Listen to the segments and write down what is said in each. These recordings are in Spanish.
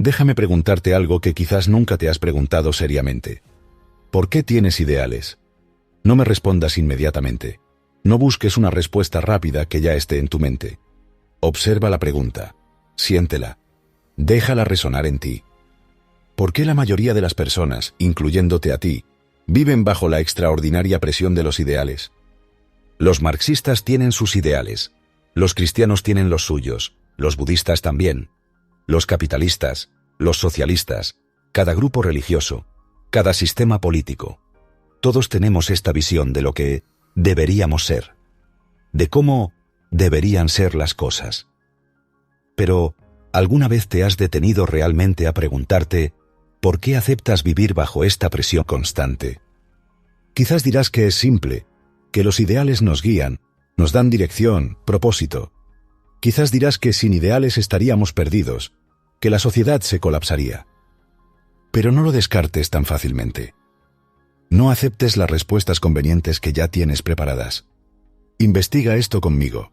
Déjame preguntarte algo que quizás nunca te has preguntado seriamente. ¿Por qué tienes ideales? No me respondas inmediatamente. No busques una respuesta rápida que ya esté en tu mente. Observa la pregunta. Siéntela. Déjala resonar en ti. ¿Por qué la mayoría de las personas, incluyéndote a ti, viven bajo la extraordinaria presión de los ideales? Los marxistas tienen sus ideales. Los cristianos tienen los suyos. Los budistas también. Los capitalistas, los socialistas, cada grupo religioso, cada sistema político. Todos tenemos esta visión de lo que deberíamos ser, de cómo deberían ser las cosas. Pero, ¿alguna vez te has detenido realmente a preguntarte por qué aceptas vivir bajo esta presión constante? Quizás dirás que es simple, que los ideales nos guían, nos dan dirección, propósito. Quizás dirás que sin ideales estaríamos perdidos, que la sociedad se colapsaría. Pero no lo descartes tan fácilmente. No aceptes las respuestas convenientes que ya tienes preparadas. Investiga esto conmigo.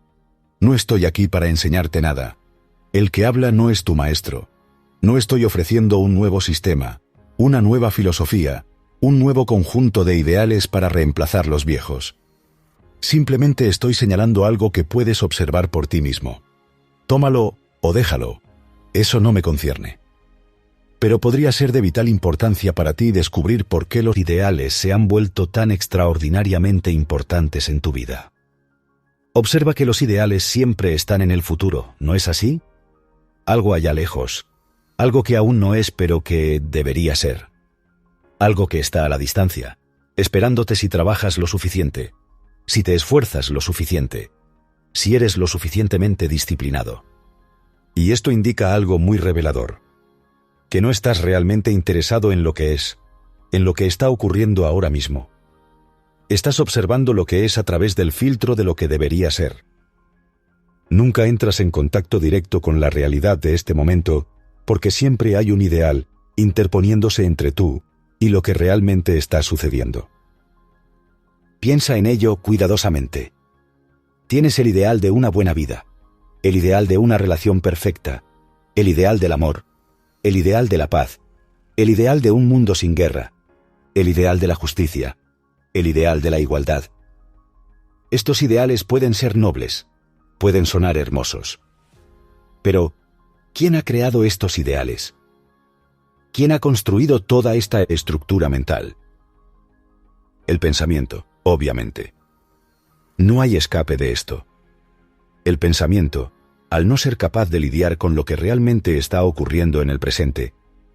No estoy aquí para enseñarte nada. El que habla no es tu maestro. No estoy ofreciendo un nuevo sistema, una nueva filosofía, un nuevo conjunto de ideales para reemplazar los viejos. Simplemente estoy señalando algo que puedes observar por ti mismo. Tómalo o déjalo. Eso no me concierne. Pero podría ser de vital importancia para ti descubrir por qué los ideales se han vuelto tan extraordinariamente importantes en tu vida. Observa que los ideales siempre están en el futuro, ¿no es así? Algo allá lejos, algo que aún no es pero que debería ser. Algo que está a la distancia, esperándote si trabajas lo suficiente, si te esfuerzas lo suficiente, si eres lo suficientemente disciplinado. Y esto indica algo muy revelador, que no estás realmente interesado en lo que es, en lo que está ocurriendo ahora mismo. Estás observando lo que es a través del filtro de lo que debería ser. Nunca entras en contacto directo con la realidad de este momento, porque siempre hay un ideal interponiéndose entre tú y lo que realmente está sucediendo. Piensa en ello cuidadosamente. Tienes el ideal de una buena vida, el ideal de una relación perfecta, el ideal del amor, el ideal de la paz, el ideal de un mundo sin guerra, el ideal de la justicia, el ideal de la igualdad. Estos ideales pueden ser nobles, pueden sonar hermosos. Pero, ¿quién ha creado estos ideales? ¿Quién ha construido toda esta estructura mental? El pensamiento, obviamente. No hay escape de esto. El pensamiento, al no ser capaz de lidiar con lo que realmente está ocurriendo en el presente,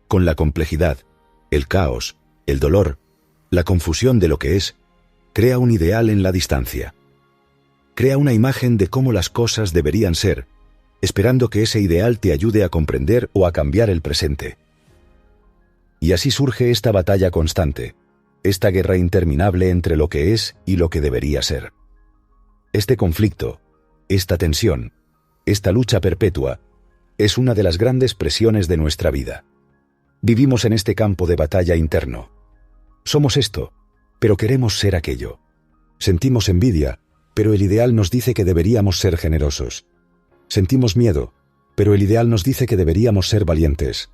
con la complejidad, el caos, el dolor, la confusión de lo que es, crea un ideal en la distancia. Crea una imagen de cómo las cosas deberían ser, esperando que ese ideal te ayude a comprender o a cambiar el presente. Y así surge esta batalla constante, esta guerra interminable entre lo que es y lo que debería ser. Este conflicto, esta tensión, esta lucha perpetua, es una de las grandes presiones de nuestra vida. Vivimos en este campo de batalla interno. Somos esto, pero queremos ser aquello. Sentimos envidia, pero el ideal nos dice que deberíamos ser generosos. Sentimos miedo, pero el ideal nos dice que deberíamos ser valientes.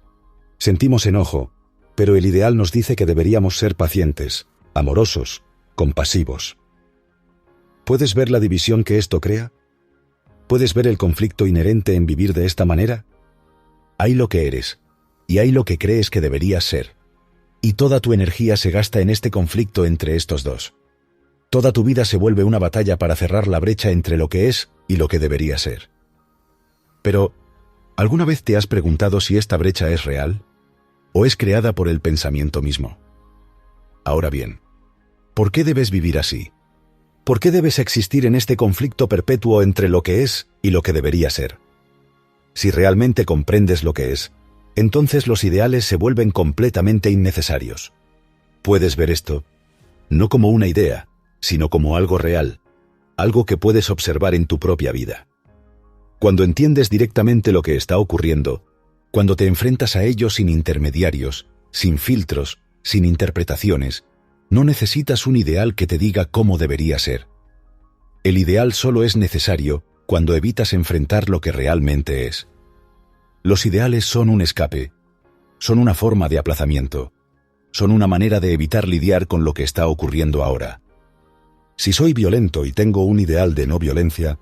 Sentimos enojo, pero el ideal nos dice que deberíamos ser pacientes, amorosos, compasivos. ¿Puedes ver la división que esto crea? ¿Puedes ver el conflicto inherente en vivir de esta manera? Hay lo que eres, y hay lo que crees que deberías ser. Y toda tu energía se gasta en este conflicto entre estos dos. Toda tu vida se vuelve una batalla para cerrar la brecha entre lo que es y lo que debería ser. Pero, ¿alguna vez te has preguntado si esta brecha es real? ¿O es creada por el pensamiento mismo? Ahora bien, ¿por qué debes vivir así? ¿Por qué debes existir en este conflicto perpetuo entre lo que es y lo que debería ser? Si realmente comprendes lo que es, entonces los ideales se vuelven completamente innecesarios. ¿Puedes ver esto? No como una idea, sino como algo real, algo que puedes observar en tu propia vida. Cuando entiendes directamente lo que está ocurriendo, cuando te enfrentas a ello sin intermediarios, sin filtros, sin interpretaciones, no necesitas un ideal que te diga cómo debería ser. El ideal solo es necesario cuando evitas enfrentar lo que realmente es. Los ideales son un escape, Son una forma de aplazamiento. Son una manera de evitar lidiar con lo que está ocurriendo ahora. Si soy violento y tengo un ideal de no violencia,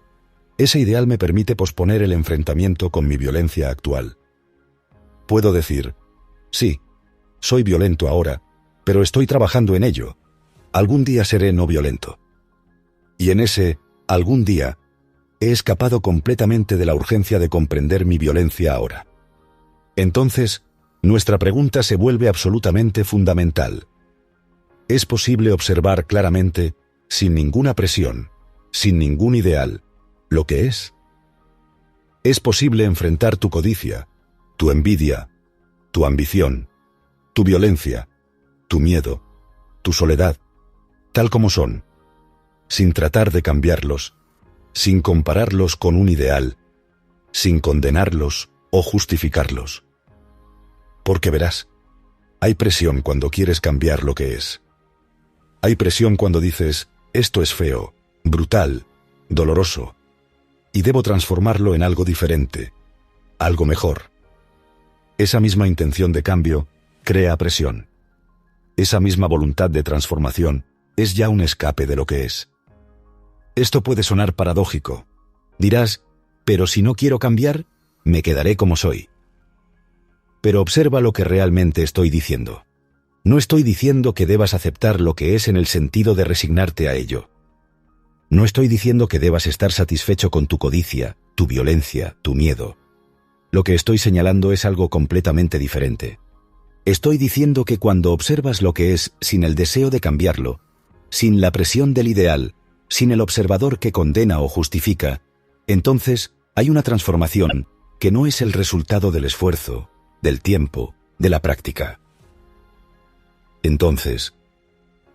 ese ideal me permite posponer el enfrentamiento con mi violencia actual. Puedo decir, sí, soy violento ahora, pero estoy trabajando en ello. Algún día seré no violento. Y en ese algún día he escapado completamente de la urgencia de comprender mi violencia ahora. Entonces, nuestra pregunta se vuelve absolutamente fundamental. ¿Es posible observar claramente, sin ninguna presión, sin ningún ideal, lo que es? ¿Es posible enfrentar tu codicia, tu envidia, tu ambición, tu violencia, tu miedo, tu soledad, tal como son, sin tratar de cambiarlos, sin compararlos con un ideal, sin condenarlos o justificarlos? Porque verás, hay presión cuando quieres cambiar lo que es. Hay presión cuando dices, esto es feo, brutal, doloroso, y debo transformarlo en algo diferente, algo mejor. Esa misma intención de cambio crea presión. Esa misma voluntad de transformación es ya un escape de lo que es. Esto puede sonar paradójico. Dirás, pero si no quiero cambiar, me quedaré como soy. Pero observa lo que realmente estoy diciendo. No estoy diciendo que debas aceptar lo que es en el sentido de resignarte a ello. No estoy diciendo que debas estar satisfecho con tu codicia, tu violencia, tu miedo. Lo que estoy señalando es algo completamente diferente. Estoy diciendo que cuando observas lo que es sin el deseo de cambiarlo, sin la presión del ideal, sin el observador que condena o justifica, entonces hay una transformación que no es el resultado del esfuerzo, del tiempo, de la práctica. Entonces,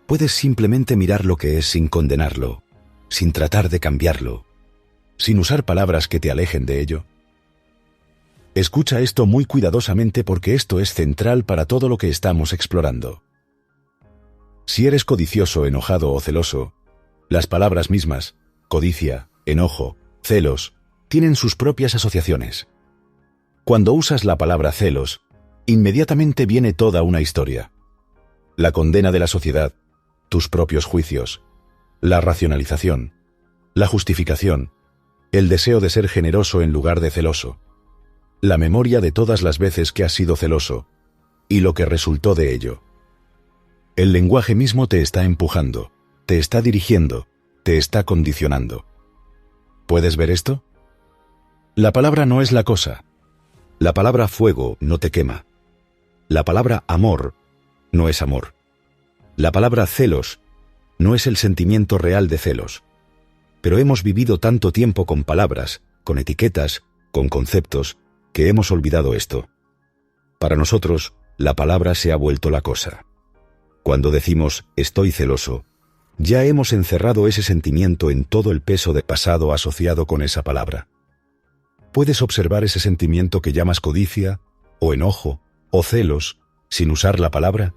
puedes simplemente mirar lo que es sin condenarlo, sin tratar de cambiarlo, sin usar palabras que te alejen de ello. Escucha esto muy cuidadosamente porque esto es central para todo lo que estamos explorando. Si eres codicioso, enojado o celoso, las palabras mismas, codicia, enojo, celos, tienen sus propias asociaciones. Cuando usas la palabra celos, inmediatamente viene toda una historia. La condena de la sociedad, tus propios juicios, la racionalización, la justificación, el deseo de ser generoso en lugar de celoso, la memoria de todas las veces que has sido celoso, y lo que resultó de ello. El lenguaje mismo te está empujando, te está dirigiendo, te está condicionando. ¿Puedes ver esto? La palabra no es la cosa. La palabra fuego no te quema. La palabra amor no es amor. La palabra celos no es el sentimiento real de celos. Pero hemos vivido tanto tiempo con palabras, con etiquetas, con conceptos, que hemos olvidado esto. Para nosotros, la palabra se ha vuelto la cosa. Cuando decimos estoy celoso, ya hemos encerrado ese sentimiento en todo el peso de pasado asociado con esa palabra. ¿Puedes observar ese sentimiento que llamas codicia, o enojo, o celos, sin usar la palabra?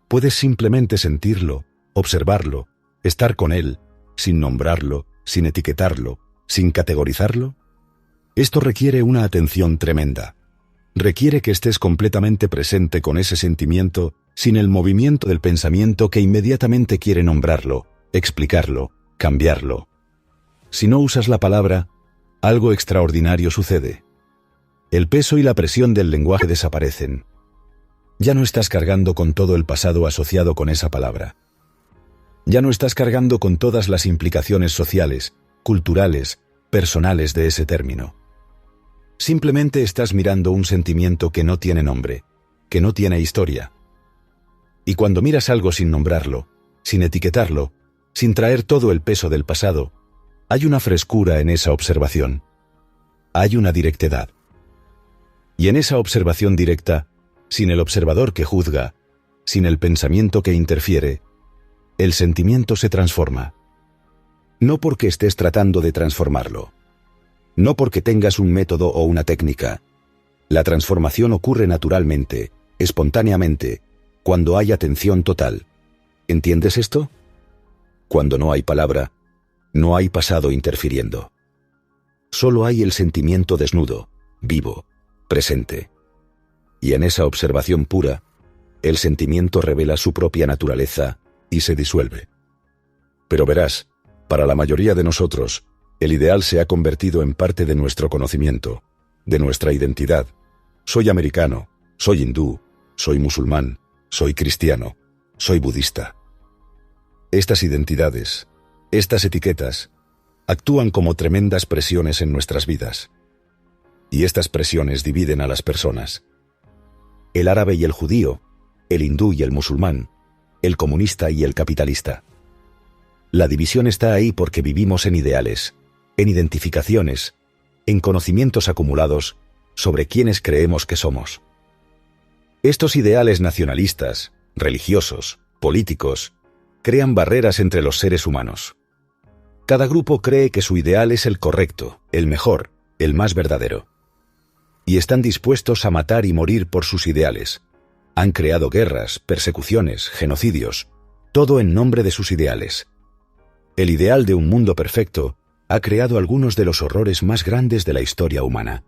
¿Puedes simplemente sentirlo, observarlo, estar con él, sin nombrarlo, sin etiquetarlo, sin categorizarlo? Esto requiere una atención tremenda. Requiere que estés completamente presente con ese sentimiento, sin el movimiento del pensamiento que inmediatamente quiere nombrarlo, explicarlo, cambiarlo. Si no usas la palabra, algo extraordinario sucede. El peso y la presión del lenguaje desaparecen. Ya no estás cargando con todo el pasado asociado con esa palabra. Ya no estás cargando con todas las implicaciones sociales, culturales, personales de ese término. Simplemente estás mirando un sentimiento que no tiene nombre, que no tiene historia. Y cuando miras algo sin nombrarlo, sin etiquetarlo, sin traer todo el peso del pasado, hay una frescura en esa observación. Hay una directedad. Y en esa observación directa, sin el observador que juzga, sin el pensamiento que interfiere, el sentimiento se transforma. No porque estés tratando de transformarlo. No porque tengas un método o una técnica. La transformación ocurre naturalmente, espontáneamente, cuando hay atención total. ¿Entiendes esto? Cuando no hay palabra, no hay pasado interfiriendo. Solo hay el sentimiento desnudo, vivo, presente. Y en esa observación pura, el sentimiento revela su propia naturaleza y se disuelve. Pero verás, para la mayoría de nosotros, el ideal se ha convertido en parte de nuestro conocimiento, de nuestra identidad. Soy americano, soy hindú, soy musulmán, soy cristiano, soy budista. Estas identidades, estas etiquetas, actúan como tremendas presiones en nuestras vidas. Y estas presiones dividen a las personas. El árabe y el judío, el hindú y el musulmán, el comunista y el capitalista. La división está ahí porque vivimos en ideales, en identificaciones, en conocimientos acumulados sobre quiénes creemos que somos. Estos ideales nacionalistas, religiosos, políticos, crean barreras entre los seres humanos. Cada grupo cree que su ideal es el correcto, el mejor, el más verdadero. Y están dispuestos a matar y morir por sus ideales. Han creado guerras, persecuciones, genocidios, todo en nombre de sus ideales. El ideal de un mundo perfecto ha creado algunos de los horrores más grandes de la historia humana.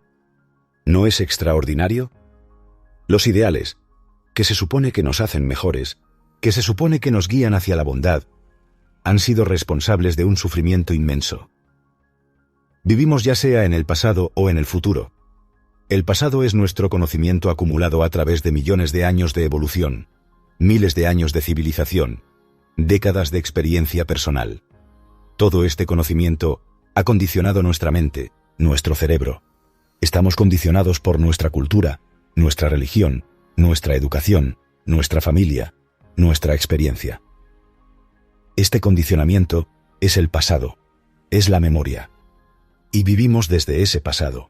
¿No es extraordinario? Los ideales, que se supone que nos hacen mejores, que se supone que nos guían hacia la bondad, han sido responsables de un sufrimiento inmenso. Vivimos ya sea en el pasado o en el futuro. El pasado es nuestro conocimiento acumulado a través de millones de años de evolución, miles de años de civilización, décadas de experiencia personal. Todo este conocimiento ha condicionado nuestra mente, nuestro cerebro. Estamos condicionados por nuestra cultura, nuestra religión, nuestra educación, nuestra familia, nuestra experiencia. Este condicionamiento es el pasado, es la memoria. Y vivimos desde ese pasado.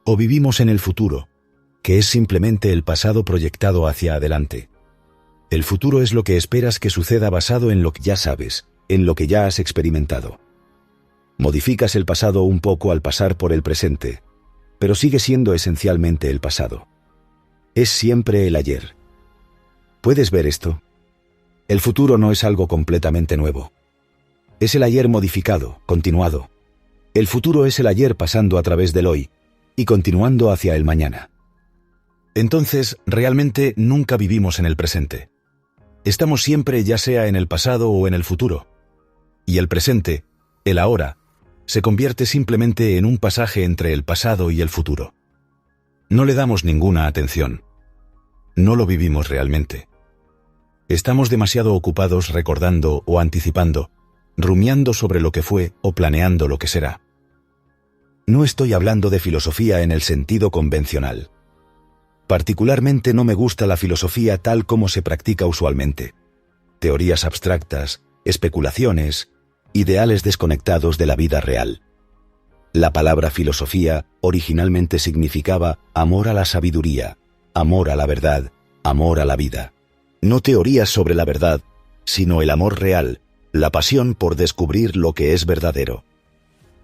O vivimos en el futuro, que es simplemente el pasado proyectado hacia adelante. El futuro es lo que esperas que suceda basado en lo que ya sabes, en lo que ya has experimentado. Modificas el pasado un poco al pasar por el presente, pero sigue siendo esencialmente el pasado. Es siempre el ayer. ¿Puedes ver esto? El futuro no es algo completamente nuevo. Es el ayer modificado, continuado. El futuro es el ayer pasando a través del hoy y continuando hacia el mañana. Entonces, realmente nunca vivimos en el presente. Estamos siempre ya sea en el pasado o en el futuro. Y el presente, el ahora, se convierte simplemente en un pasaje entre el pasado y el futuro. No le damos ninguna atención. No lo vivimos realmente. Estamos demasiado ocupados recordando o anticipando, rumiando sobre lo que fue o planeando lo que será. No estoy hablando de filosofía en el sentido convencional. Particularmente no me gusta la filosofía tal como se practica usualmente. Teorías abstractas, especulaciones, ideales desconectados de la vida real. La palabra filosofía originalmente significaba amor a la sabiduría, amor a la verdad, amor a la vida. No teorías sobre la verdad, sino el amor real, la pasión por descubrir lo que es verdadero.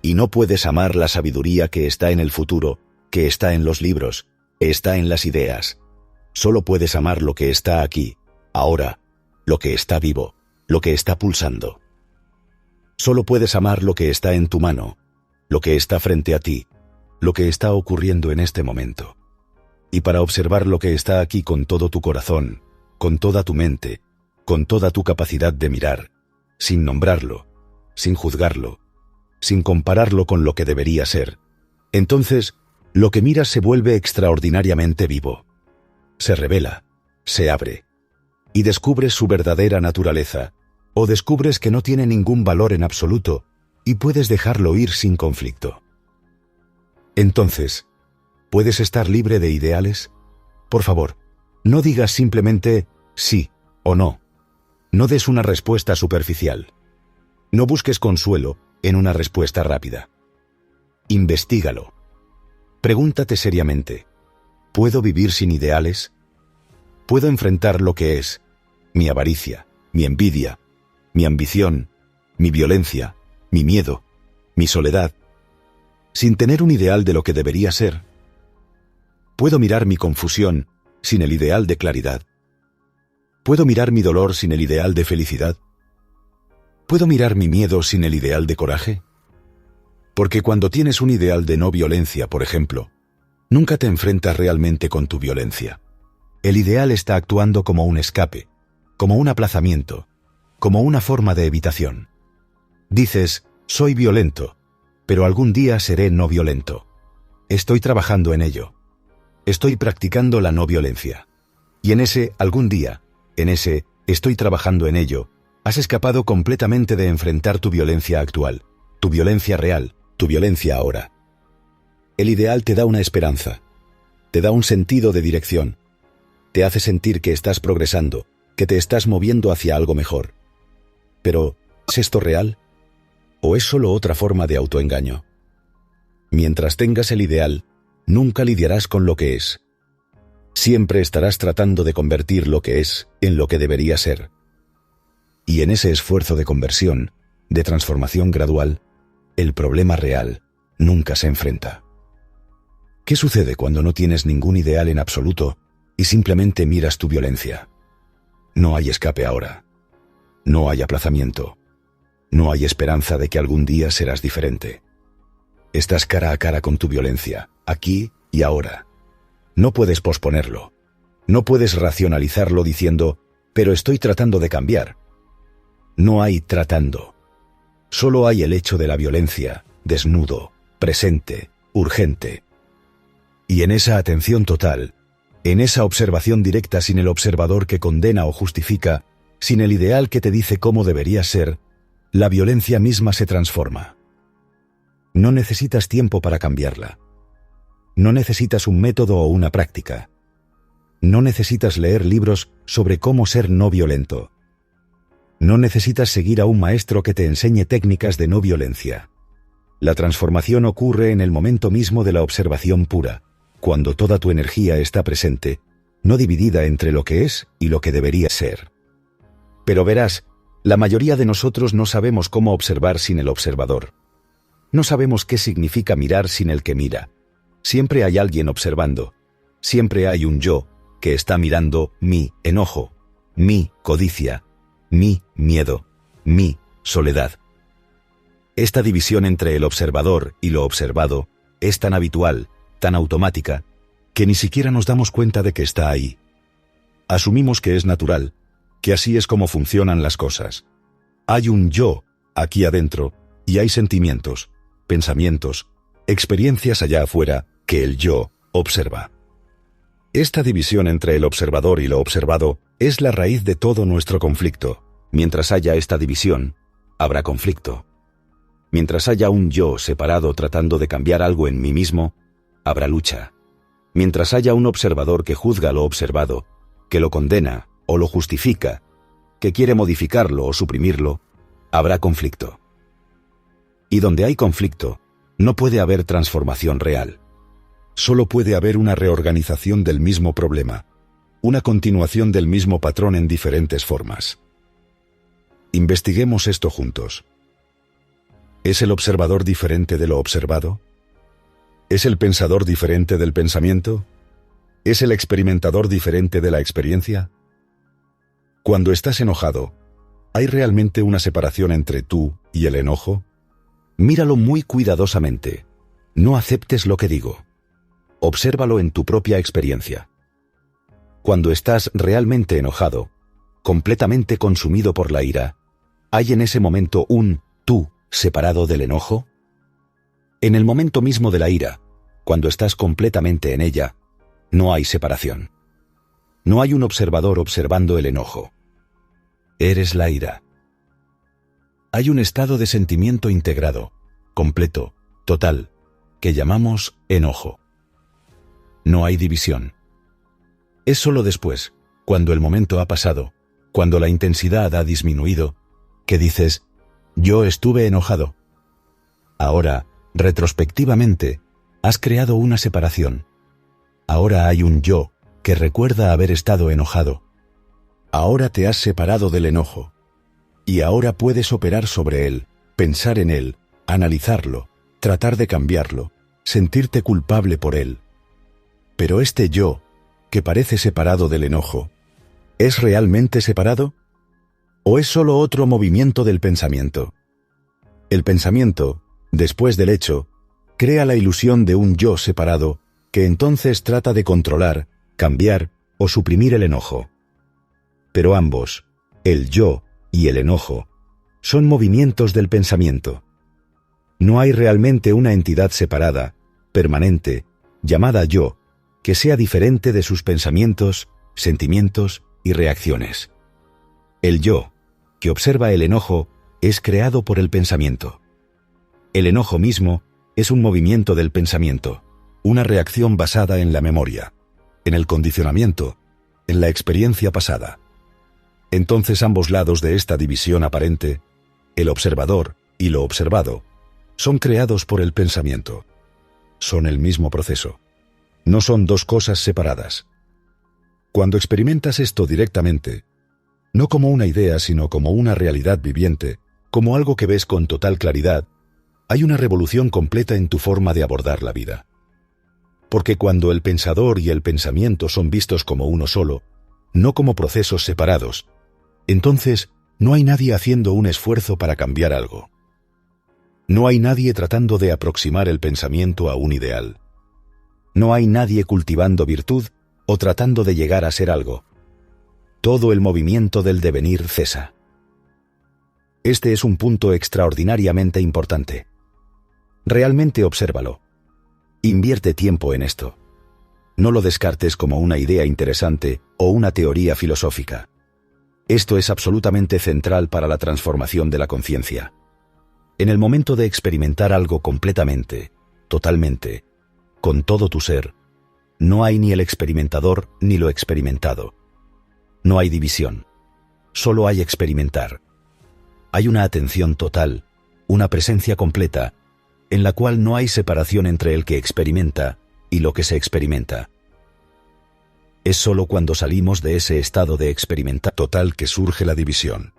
Y no puedes amar la sabiduría que está en el futuro, que está en los libros, está en las ideas. Solo puedes amar lo que está aquí, ahora, lo que está vivo, lo que está pulsando. Solo puedes amar lo que está en tu mano, lo que está frente a ti, lo que está ocurriendo en este momento. Y para observar lo que está aquí con todo tu corazón, con toda tu mente, con toda tu capacidad de mirar, sin nombrarlo, sin juzgarlo, sin compararlo con lo que debería ser, entonces lo que miras se vuelve extraordinariamente vivo. Se revela, se abre, y descubres su verdadera naturaleza, o descubres que no tiene ningún valor en absoluto y puedes dejarlo ir sin conflicto. Entonces, ¿puedes estar libre de ideales? Por favor, no digas simplemente sí o no. No des una respuesta superficial. No busques consuelo en una respuesta rápida. Investígalo. Pregúntate seriamente, ¿puedo vivir sin ideales? ¿Puedo enfrentar lo que es mi avaricia, mi envidia, mi ambición, mi violencia, mi miedo, mi soledad, sin tener un ideal de lo que debería ser? ¿Puedo mirar mi confusión sin el ideal de claridad? ¿Puedo mirar mi dolor sin el ideal de felicidad? ¿Puedo mirar mi miedo sin el ideal de coraje? Porque cuando tienes un ideal de no violencia, por ejemplo, Nunca te enfrentas realmente con tu violencia. El ideal está actuando como un escape, como un aplazamiento, como una forma de evitación. Dices, soy violento, pero algún día seré no violento. Estoy trabajando en ello. Estoy practicando la no violencia. Y en ese, algún día, en ese, estoy trabajando en ello, has escapado completamente de enfrentar tu violencia actual, tu violencia real, tu violencia ahora. El ideal te da una esperanza, te da un sentido de dirección, te hace sentir que estás progresando, que te estás moviendo hacia algo mejor. Pero, ¿es esto real? ¿O es solo otra forma de autoengaño? Mientras tengas el ideal, nunca lidiarás con lo que es. Siempre estarás tratando de convertir lo que es en lo que debería ser. Y en ese esfuerzo de conversión, de transformación gradual, el problema real nunca se enfrenta. ¿Qué sucede cuando no tienes ningún ideal en absoluto y simplemente miras tu violencia? No hay escape ahora. No hay aplazamiento. No hay esperanza de que algún día serás diferente. Estás cara a cara con tu violencia, aquí y ahora. No puedes posponerlo. No puedes racionalizarlo diciendo, pero estoy tratando de cambiar. No hay tratando. Solo hay el hecho de la violencia, desnudo, presente, urgente. Y en esa atención total, en esa observación directa sin el observador que condena o justifica, sin el ideal que te dice cómo deberías ser, la violencia misma se transforma. No necesitas tiempo para cambiarla. No necesitas un método o una práctica. No necesitas leer libros sobre cómo ser no violento. No necesitas seguir a un maestro que te enseñe técnicas de no violencia. La transformación ocurre en el momento mismo de la observación pura, cuando toda tu energía está presente, no dividida entre lo que es y lo que debería ser. Pero verás, la mayoría de nosotros no sabemos cómo observar sin el observador. No sabemos qué significa mirar sin el que mira. Siempre hay alguien observando. Siempre hay un yo que está mirando mi enojo, mi codicia, mi miedo, mi soledad. Esta división entre el observador y lo observado es tan habitual, tan automática, que ni siquiera nos damos cuenta de que está ahí. Asumimos que es natural, que así es como funcionan las cosas. Hay un yo aquí adentro y hay sentimientos, pensamientos, experiencias allá afuera que el yo observa. Esta división entre el observador y lo observado es la raíz de todo nuestro conflicto. Mientras haya esta división, habrá conflicto. Mientras haya un yo separado tratando de cambiar algo en mí mismo, habrá lucha. Mientras haya un observador que juzga lo observado, que lo condena o lo justifica, que quiere modificarlo o suprimirlo, habrá conflicto. Y donde hay conflicto, no puede haber transformación real. Solo puede haber una reorganización del mismo problema, una continuación del mismo patrón en diferentes formas. Investiguemos esto juntos. ¿Es el observador diferente de lo observado? ¿Es el pensador diferente del pensamiento? ¿Es el experimentador diferente de la experiencia? Cuando estás enojado, ¿hay realmente una separación entre tú y el enojo? Míralo muy cuidadosamente. No aceptes lo que digo. Obsérvalo en tu propia experiencia. Cuando estás realmente enojado, completamente consumido por la ira, ¿hay en ese momento un tú separado del enojo? En el momento mismo de la ira, cuando estás completamente en ella, no hay separación. No hay un observador observando el enojo. Eres la ira. Hay un estado de sentimiento integrado, completo, total, que llamamos enojo. No hay división. Es solo después, cuando el momento ha pasado, cuando la intensidad ha disminuido, que dices, yo estuve enojado. Ahora, retrospectivamente, has creado una separación. Ahora hay un yo que recuerda haber estado enojado. Ahora te has separado del enojo. Y ahora puedes operar sobre él, pensar en él, analizarlo, tratar de cambiarlo, sentirte culpable por él. Pero este yo, que parece separado del enojo, ¿es realmente separado? ¿O es solo otro movimiento del pensamiento? El pensamiento, después del hecho, crea la ilusión de un yo separado que entonces trata de controlar, cambiar o suprimir el enojo. Pero ambos, el yo y el enojo, son movimientos del pensamiento. No hay realmente una entidad separada, permanente, llamada yo, que sea diferente de sus pensamientos, sentimientos y reacciones. El yo, que observa el enojo, es creado por el pensamiento. El enojo mismo es un movimiento del pensamiento, una reacción basada en la memoria, en el condicionamiento, en la experiencia pasada. Entonces ambos lados de esta división aparente, el observador y lo observado, son creados por el pensamiento. Son el mismo proceso. No son dos cosas separadas. Cuando experimentas esto directamente, no como una idea sino como una realidad viviente, como algo que ves con total claridad, hay una revolución completa en tu forma de abordar la vida. Porque cuando el pensador y el pensamiento son vistos como uno solo, no como procesos separados, entonces no hay nadie haciendo un esfuerzo para cambiar algo. No hay nadie tratando de aproximar el pensamiento a un ideal. No hay nadie cultivando virtud o tratando de llegar a ser algo. Todo el movimiento del devenir cesa. Este es un punto extraordinariamente importante. Realmente obsérvalo. Invierte tiempo en esto. No lo descartes como una idea interesante o una teoría filosófica. Esto es absolutamente central para la transformación de la conciencia. En el momento de experimentar algo completamente, totalmente, con todo tu ser, no hay ni el experimentador ni lo experimentado. No hay división. Solo hay experimentar. Hay una atención total, una presencia completa, en la cual no hay separación entre el que experimenta y lo que se experimenta. Es sólo cuando salimos de ese estado de experimentar total que surge la división.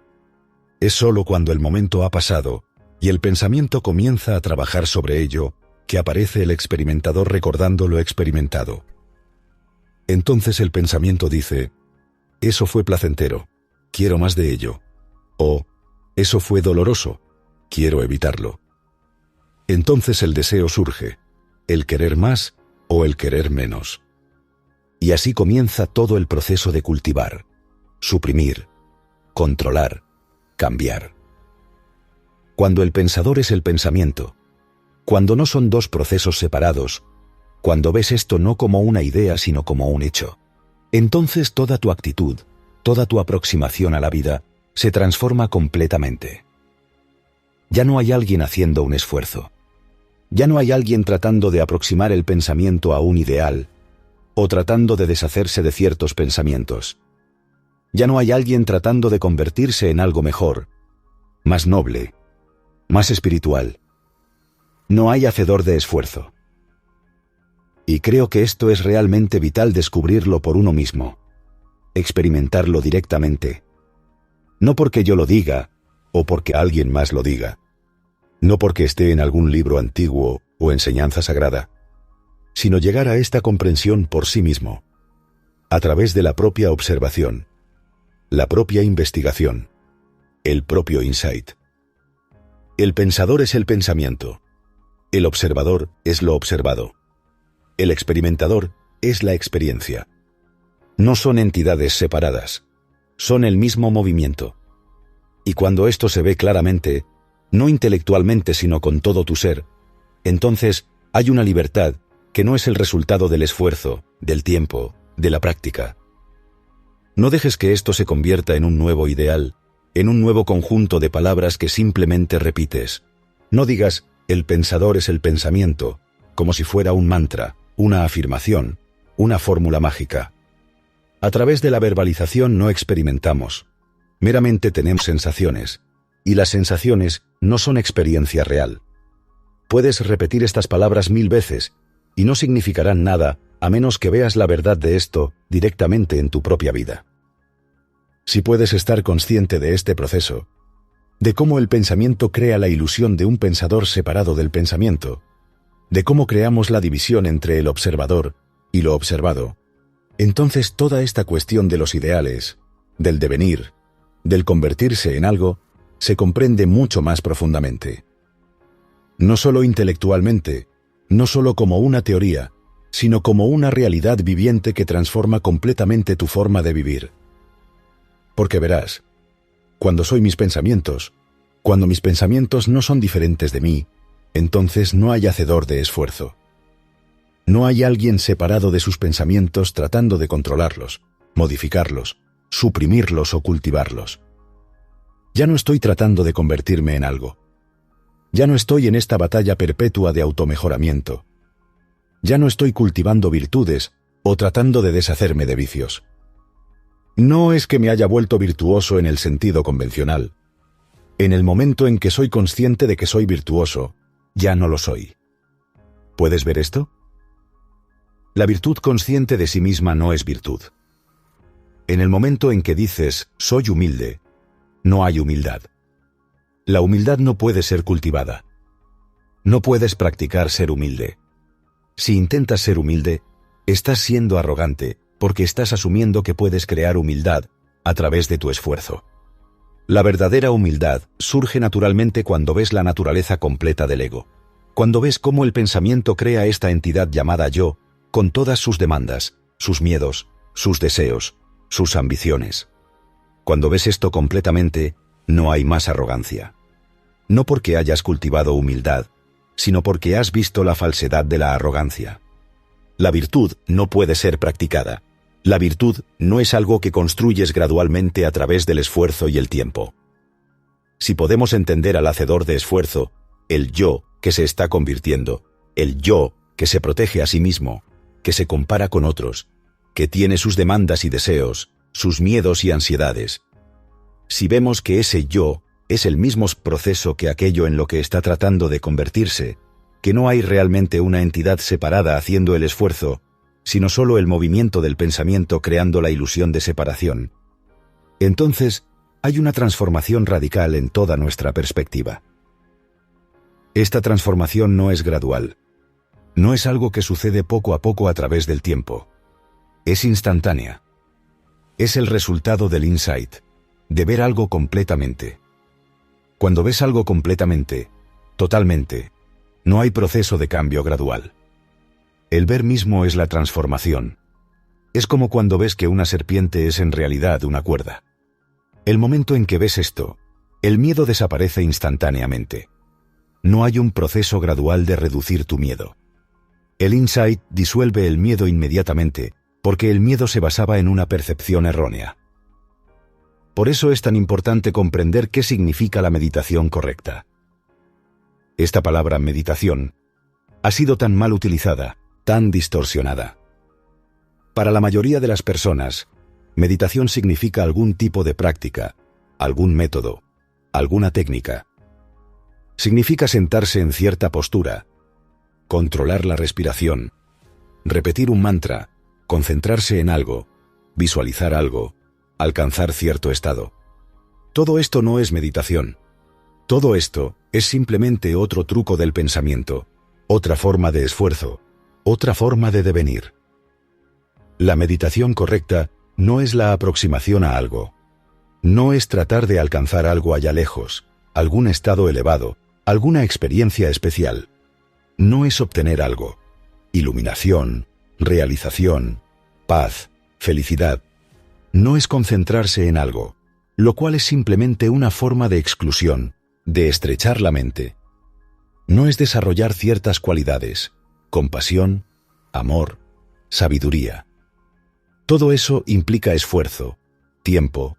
Es sólo cuando el momento ha pasado y el pensamiento comienza a trabajar sobre ello que aparece el experimentador recordando lo experimentado. Entonces el pensamiento dice: eso fue placentero, quiero más de ello. O, eso fue doloroso, quiero evitarlo. Entonces el deseo surge, el querer más o el querer menos. Y así comienza todo el proceso de cultivar, suprimir, controlar, cambiar. Cuando el pensador es el pensamiento, cuando no son dos procesos separados, cuando ves esto no como una idea sino como un hecho, entonces toda tu actitud, toda tu aproximación a la vida se transforma completamente. Ya no hay alguien haciendo un esfuerzo. Ya no hay alguien tratando de aproximar el pensamiento a un ideal o tratando de deshacerse de ciertos pensamientos. Ya no hay alguien tratando de convertirse en algo mejor, más noble, más espiritual. No hay hacedor de esfuerzo. Y creo que esto es realmente vital descubrirlo por uno mismo, experimentarlo directamente. No porque yo lo diga o porque alguien más lo diga. No porque esté en algún libro antiguo o enseñanza sagrada, sino llegar a esta comprensión por sí mismo, a través de la propia observación, la propia investigación, el propio insight. El pensador es el pensamiento, el observador es lo observado, el experimentador es la experiencia. No son entidades separadas, son el mismo movimiento. Y cuando esto se ve claramente, no intelectualmente sino con todo tu ser, entonces hay una libertad que no es el resultado del esfuerzo, del tiempo, de la práctica. No dejes que esto se convierta en un nuevo ideal, en un nuevo conjunto de palabras que simplemente repites. No digas, el pensador es el pensamiento, como si fuera un mantra, una afirmación, una fórmula mágica. A través de la verbalización no experimentamos, meramente tenemos sensaciones. Y las sensaciones no son experiencia real. Puedes repetir estas palabras 1000 veces y no significarán nada a menos que veas la verdad de esto directamente en tu propia vida. Si puedes estar consciente de este proceso, de cómo el pensamiento crea la ilusión de un pensador separado del pensamiento, de cómo creamos la división entre el observador y lo observado, entonces toda esta cuestión de los ideales, del devenir, del convertirse en algo, se comprende mucho más profundamente. No solo intelectualmente, no solo como una teoría, sino como una realidad viviente que transforma completamente tu forma de vivir. Porque verás, cuando soy mis pensamientos, cuando mis pensamientos no son diferentes de mí, entonces no hay hacedor de esfuerzo. No hay alguien separado de sus pensamientos tratando de controlarlos, modificarlos, suprimirlos o cultivarlos. Ya no estoy tratando de convertirme en algo. Ya no estoy en esta batalla perpetua de automejoramiento. Ya no estoy cultivando virtudes o tratando de deshacerme de vicios. No es que me haya vuelto virtuoso en el sentido convencional. En el momento en que soy consciente de que soy virtuoso, ya no lo soy. ¿Puedes ver esto? La virtud consciente de sí misma no es virtud. En el momento en que dices, soy humilde, no hay humildad. La humildad no puede ser cultivada. No puedes practicar ser humilde. Si intentas ser humilde, estás siendo arrogante, porque estás asumiendo que puedes crear humildad a través de tu esfuerzo. La verdadera humildad surge naturalmente cuando ves la naturaleza completa del ego. Cuando ves cómo el pensamiento crea esta entidad llamada yo, con todas sus demandas, sus miedos, sus deseos, sus ambiciones. Cuando ves esto completamente, no hay más arrogancia. No porque hayas cultivado humildad, sino porque has visto la falsedad de la arrogancia. La virtud no puede ser practicada. La virtud no es algo que construyes gradualmente a través del esfuerzo y el tiempo. Si podemos entender al hacedor de esfuerzo, el yo que se está convirtiendo, el yo que se protege a sí mismo, que se compara con otros, que tiene sus demandas y deseos, sus miedos y ansiedades. Si vemos que ese yo es el mismo proceso que aquello en lo que está tratando de convertirse, que no hay realmente una entidad separada haciendo el esfuerzo, sino solo el movimiento del pensamiento creando la ilusión de separación, entonces hay una transformación radical en toda nuestra perspectiva. Esta transformación no es gradual, no es algo que sucede poco a poco a través del tiempo, es instantánea. Es el resultado del insight, de ver algo completamente. Cuando ves algo completamente, totalmente, no hay proceso de cambio gradual. El ver mismo es la transformación. Es como cuando ves que una serpiente es en realidad una cuerda. El momento en que ves esto, el miedo desaparece instantáneamente. No hay un proceso gradual de reducir tu miedo. El insight disuelve el miedo inmediatamente, porque el miedo se basaba en una percepción errónea. Por eso es tan importante comprender qué significa la meditación correcta. Esta palabra meditación ha sido tan mal utilizada, tan distorsionada. Para la mayoría de las personas, meditación significa algún tipo de práctica, algún método, alguna técnica. Significa sentarse en cierta postura, controlar la respiración, repetir un mantra, concentrarse en algo, visualizar algo, alcanzar cierto estado. Todo esto no es meditación. Todo esto es simplemente otro truco del pensamiento, otra forma de esfuerzo, otra forma de devenir. La meditación correcta no es la aproximación a algo. No es tratar de alcanzar algo allá lejos, algún estado elevado, alguna experiencia especial. No es obtener algo. Iluminación, realización, paz, felicidad. No es concentrarse en algo, lo cual es simplemente una forma de exclusión, de estrechar la mente. No es desarrollar ciertas cualidades, compasión, amor, sabiduría. Todo eso implica esfuerzo, tiempo,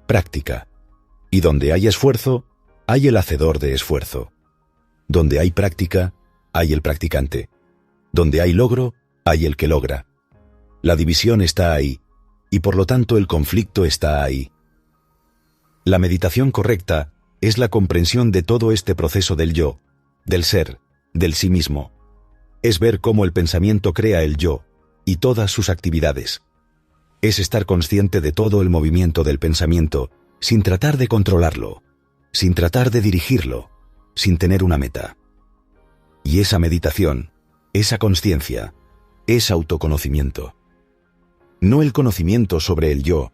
práctica. Y donde hay esfuerzo, hay el hacedor de esfuerzo. Donde hay práctica, hay el practicante. Donde hay logro, hay el que logra. La división está ahí, y por lo tanto el conflicto está ahí. La meditación correcta es la comprensión de todo este proceso del yo, del ser, del sí mismo. Es ver cómo el pensamiento crea el yo, y todas sus actividades. Es estar consciente de todo el movimiento del pensamiento, sin tratar de controlarlo, sin tratar de dirigirlo, sin tener una meta. Y esa meditación, esa consciencia, es autoconocimiento. No el conocimiento sobre el yo,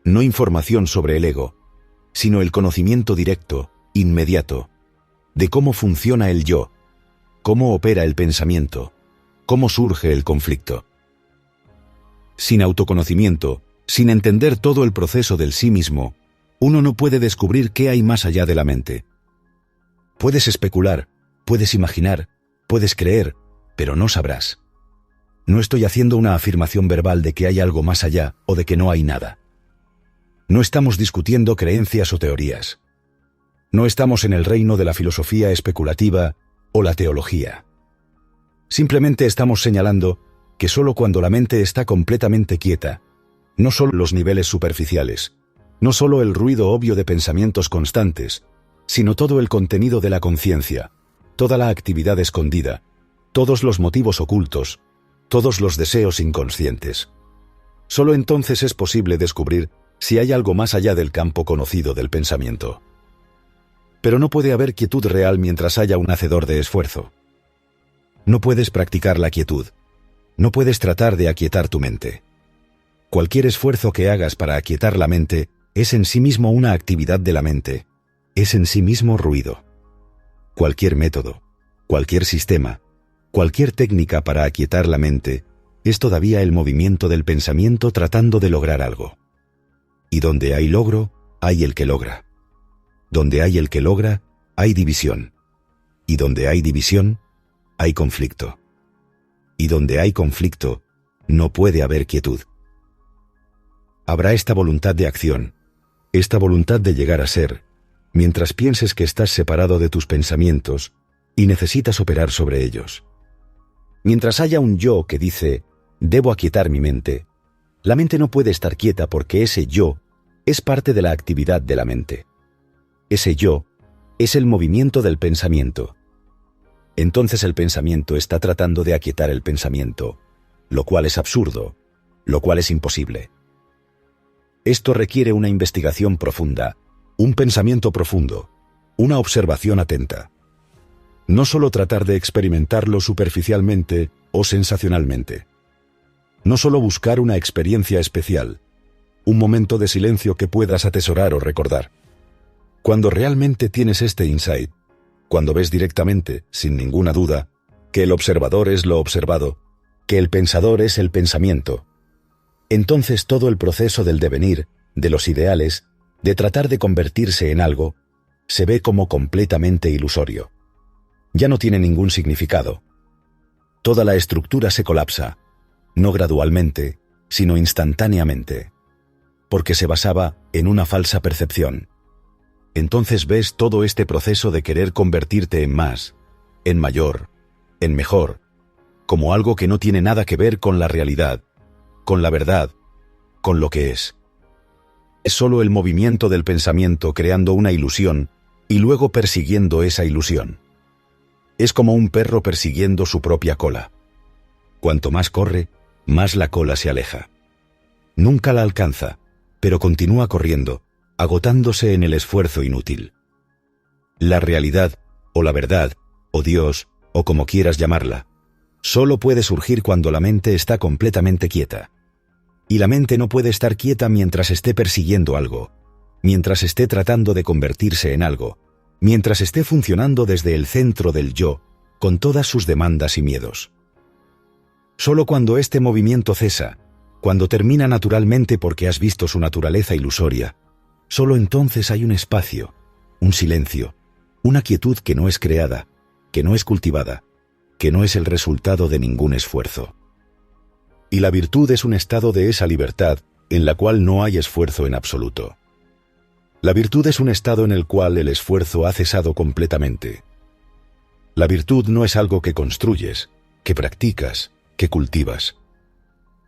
no información sobre el ego, sino el conocimiento directo, inmediato, de cómo funciona el yo, cómo opera el pensamiento, cómo surge el conflicto. Sin autoconocimiento, sin entender todo el proceso del sí mismo, uno no puede descubrir qué hay más allá de la mente. Puedes especular, puedes imaginar, puedes creer, pero no sabrás. No estoy haciendo una afirmación verbal de que hay algo más allá o de que no hay nada. No estamos discutiendo creencias o teorías. No estamos en el reino de la filosofía especulativa o la teología. Simplemente estamos señalando que solo cuando la mente está completamente quieta, no solo los niveles superficiales, no solo el ruido obvio de pensamientos constantes, sino todo el contenido de la conciencia, toda la actividad escondida, todos los motivos ocultos, todos los deseos inconscientes. Solo entonces es posible descubrir si hay algo más allá del campo conocido del pensamiento. Pero no puede haber quietud real mientras haya un hacedor de esfuerzo. No puedes practicar la quietud. No puedes tratar de aquietar tu mente. Cualquier esfuerzo que hagas para aquietar la mente es en sí mismo una actividad de la mente, es en sí mismo ruido. Cualquier método, cualquier sistema, cualquier técnica para aquietar la mente es todavía el movimiento del pensamiento tratando de lograr algo. Y donde hay logro, hay el que logra. Donde hay el que logra, hay división. Y donde hay división, hay conflicto. Y donde hay conflicto, no puede haber quietud. Habrá esta voluntad de acción, esta voluntad de llegar a ser, mientras pienses que estás separado de tus pensamientos y necesitas operar sobre ellos. Mientras haya un yo que dice, debo aquietar mi mente, la mente no puede estar quieta porque ese yo es parte de la actividad de la mente. Ese yo es el movimiento del pensamiento. Entonces el pensamiento está tratando de aquietar el pensamiento, lo cual es absurdo, lo cual es imposible. Esto requiere una investigación profunda, un pensamiento profundo, una observación atenta. No solo tratar de experimentarlo superficialmente o sensacionalmente. No solo buscar una experiencia especial, un momento de silencio que puedas atesorar o recordar. Cuando realmente tienes este insight, cuando ves directamente, sin ninguna duda, que el observador es lo observado, que el pensador es el pensamiento, entonces todo el proceso del devenir, de los ideales, de tratar de convertirse en algo, se ve como completamente ilusorio. Ya no tiene ningún significado. Toda la estructura se colapsa, no gradualmente, sino instantáneamente, porque se basaba en una falsa percepción. Entonces ves todo este proceso de querer convertirte en más, en mayor, en mejor, como algo que no tiene nada que ver con la realidad, con la verdad, con lo que es. Es solo el movimiento del pensamiento creando una ilusión y luego persiguiendo esa ilusión. Es como un perro persiguiendo su propia cola. Cuanto más corre, más la cola se aleja. Nunca la alcanza, pero continúa corriendo, agotándose en el esfuerzo inútil. La realidad, o la verdad, o Dios, o como quieras llamarla, solo puede surgir cuando la mente está completamente quieta. Y la mente no puede estar quieta mientras esté persiguiendo algo, mientras esté tratando de convertirse en algo, mientras esté funcionando desde el centro del yo, con todas sus demandas y miedos. Solo cuando este movimiento cesa, cuando termina naturalmente porque has visto su naturaleza ilusoria, solo entonces hay un espacio, un silencio, una quietud que no es creada, que no es cultivada, que no es el resultado de ningún esfuerzo. Y la virtud es un estado de esa libertad en la cual no hay esfuerzo en absoluto. La virtud es un estado en el cual el esfuerzo ha cesado completamente. La virtud no es algo que construyes, que practicas, que cultivas.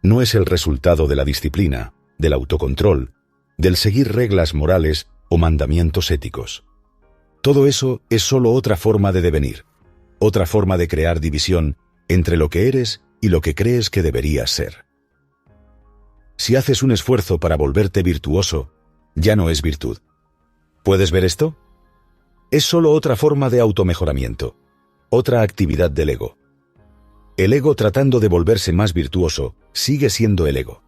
No es el resultado de la disciplina, del autocontrol, del seguir reglas morales o mandamientos éticos. Todo eso es solo otra forma de devenir, otra forma de crear división entre lo que eres y lo que crees que deberías ser. Si haces un esfuerzo para volverte virtuoso, ya no es virtud. ¿Puedes ver esto? Es solo otra forma de automejoramiento, otra actividad del ego. El ego tratando de volverse más virtuoso sigue siendo el ego.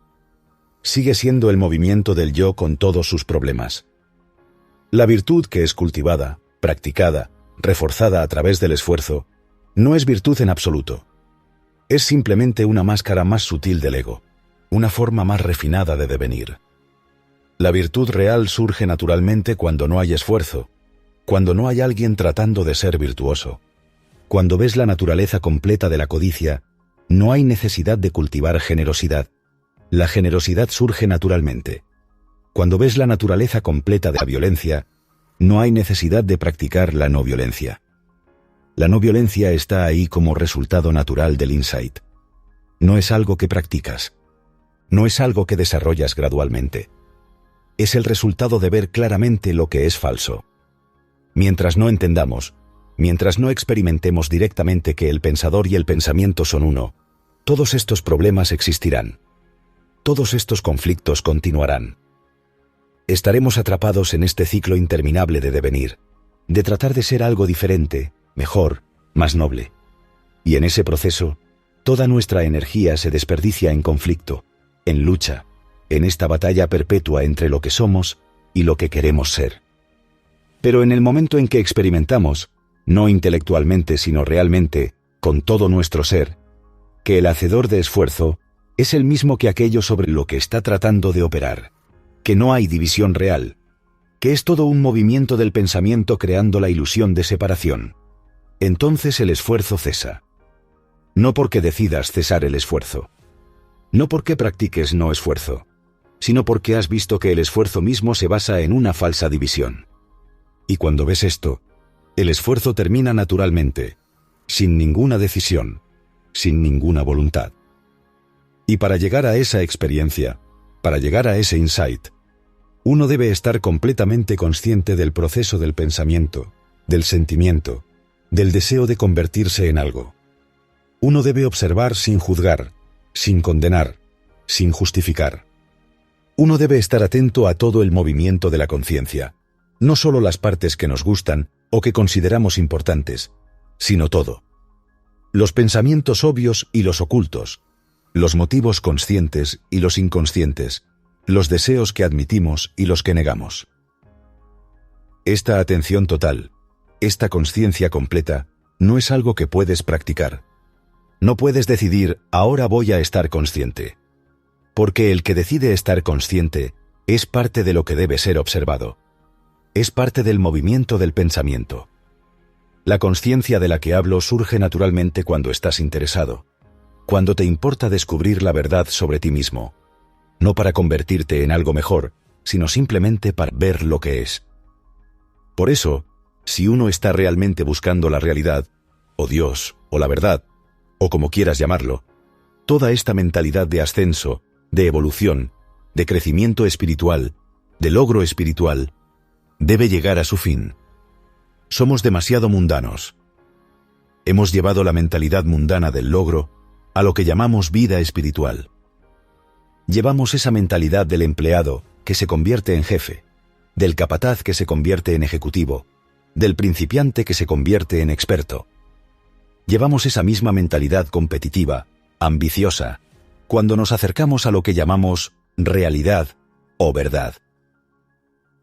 Sigue siendo el movimiento del yo con todos sus problemas. La virtud que es cultivada, practicada, reforzada a través del esfuerzo, no es virtud en absoluto. Es simplemente una máscara más sutil del ego, una forma más refinada de devenir. La virtud real surge naturalmente cuando no hay esfuerzo, cuando no hay alguien tratando de ser virtuoso. Cuando ves la naturaleza completa de la codicia, no hay necesidad de cultivar generosidad. La generosidad surge naturalmente. Cuando ves la naturaleza completa de la violencia, no hay necesidad de practicar la no violencia. La no violencia está ahí como resultado natural del insight. No es algo que practicas. No es algo que desarrollas gradualmente. Es el resultado de ver claramente lo que es falso. Mientras no entendamos, mientras no experimentemos directamente que el pensador y el pensamiento son uno, todos estos problemas existirán. Todos estos conflictos continuarán. Estaremos atrapados en este ciclo interminable de devenir, de tratar de ser algo diferente, mejor, más noble. Y en ese proceso, toda nuestra energía se desperdicia en conflicto, en lucha, en esta batalla perpetua entre lo que somos y lo que queremos ser. Pero en el momento en que experimentamos, no intelectualmente sino realmente, con todo nuestro ser, que el hacedor de esfuerzo es el mismo que aquello sobre lo que está tratando de operar, que no hay división real, que es todo un movimiento del pensamiento creando la ilusión de separación. Entonces el esfuerzo cesa. No porque decidas cesar el esfuerzo. No porque practiques no esfuerzo, sino porque has visto que el esfuerzo mismo se basa en una falsa división. Y cuando ves esto, el esfuerzo termina naturalmente, sin ninguna decisión, sin ninguna voluntad. Y para llegar a esa experiencia, para llegar a ese insight, uno debe estar completamente consciente del proceso del pensamiento, del sentimiento, del deseo de convertirse en algo. Uno debe observar sin juzgar, sin condenar, sin justificar. Uno debe estar atento a todo el movimiento de la conciencia, no solo las partes que nos gustan o que consideramos importantes, sino todo. Los pensamientos obvios y los ocultos, los motivos conscientes y los inconscientes, los deseos que admitimos y los que negamos. Esta atención total, esta conciencia completa, no es algo que puedes practicar. No puedes decidir, ahora voy a estar consciente. Porque el que decide estar consciente es parte de lo que debe ser observado. Es parte del movimiento del pensamiento. La conciencia de la que hablo surge naturalmente cuando estás interesado, cuando te importa descubrir la verdad sobre ti mismo, no para convertirte en algo mejor, sino simplemente para ver lo que es. Por eso, si uno está realmente buscando la realidad, o Dios, o la verdad, o como quieras llamarlo, toda esta mentalidad de ascenso, de evolución, de crecimiento espiritual, de logro espiritual, debe llegar a su fin. Somos demasiado mundanos. Hemos llevado la mentalidad mundana del logro a lo que llamamos vida espiritual. Llevamos esa mentalidad del empleado que se convierte en jefe, del capataz que se convierte en ejecutivo, del principiante que se convierte en experto. Llevamos esa misma mentalidad competitiva, ambiciosa, cuando nos acercamos a lo que llamamos realidad o verdad.